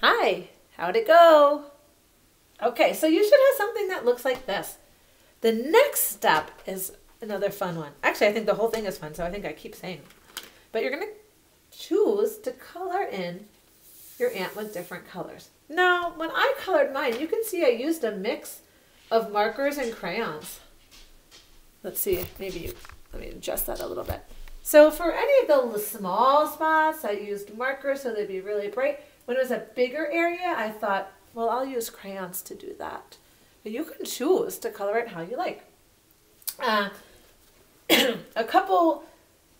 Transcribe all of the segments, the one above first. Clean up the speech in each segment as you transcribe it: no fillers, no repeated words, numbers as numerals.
Hi, how'd it go? Okay, so you should have something that looks like this. The next step is another fun one. Actually, I think the whole thing is fun, so I think I keep saying it. But you're going to choose to color in your ant with different colors. Now, when I colored mine, you can see I used a mix of markers and crayons. Let's see, let me adjust that a little bit. So for any of the small spots, I used markers so they'd be really bright. When it was a bigger area, I thought, well, I'll use crayons to do that. But you can choose to color it how you like. A couple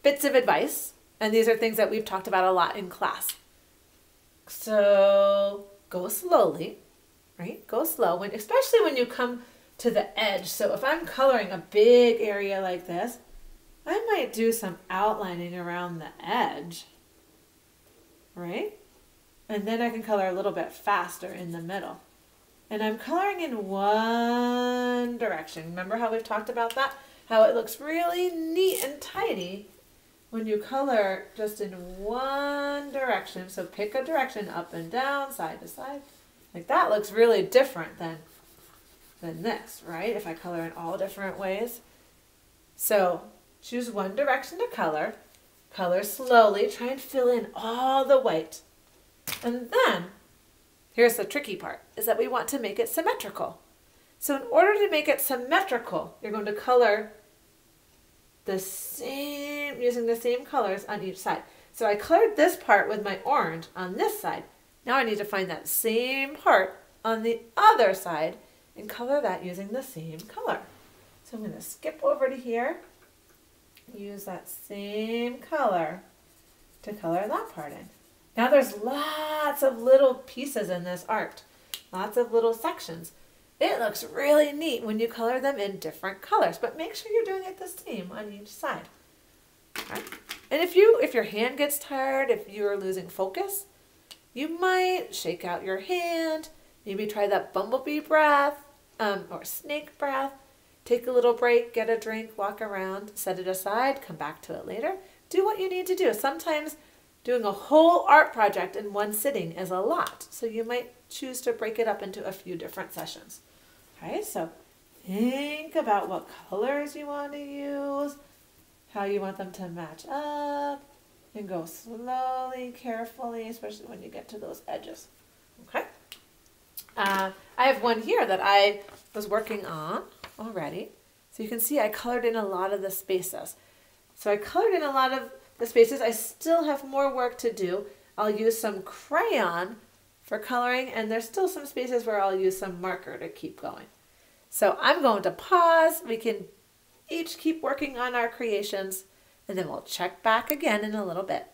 bits of advice, and these are things that we've talked about a lot in class. So go slowly, right? Go slow, especially when you come to the edge. So if I'm coloring a big area like this, I might do some outlining around the edge, right? And then I can color a little bit faster in the middle. And I'm coloring in one direction. Remember how we've talked about that? How it looks really neat and tidy when you color just in one direction. So pick a direction, up and down, side to side. Like that looks really different than this, right? If I color in all different ways. So choose one direction to color. Color slowly. Try and fill in all the white. And then, here's the tricky part, is that we want to make it symmetrical. So in order to make it symmetrical, you're going to color using the same colors on each side. So I colored this part with my orange on this side. Now I need to find that same part on the other side and color that using the same color. So I'm going to skip over to here, use that same color to color that part in. Now there's lots of little pieces in this art, lots of little sections. It looks really neat when you color them in different colors, but make sure you're doing it the same on each side. Right? And if your hand gets tired, if you're losing focus, you might shake out your hand, maybe try that bumblebee breath or snake breath. Take a little break, get a drink, walk around, set it aside, come back to it later. Do what you need to do. Sometimes doing a whole art project in one sitting is a lot, so you might choose to break it up into a few different sessions. Okay, so think about what colors you want to use, how you want them to match up, and go slowly, carefully, especially when you get to those edges. Okay, I have one here that I was working on already. So you can see I colored in a lot of the spaces. So I colored in a lot of the spaces. I still have more work to do. I'll use some crayon for coloring, and there's still some spaces where I'll use some marker to keep going. So I'm going to pause. We can each keep working on our creations, and then we'll check back again in a little bit.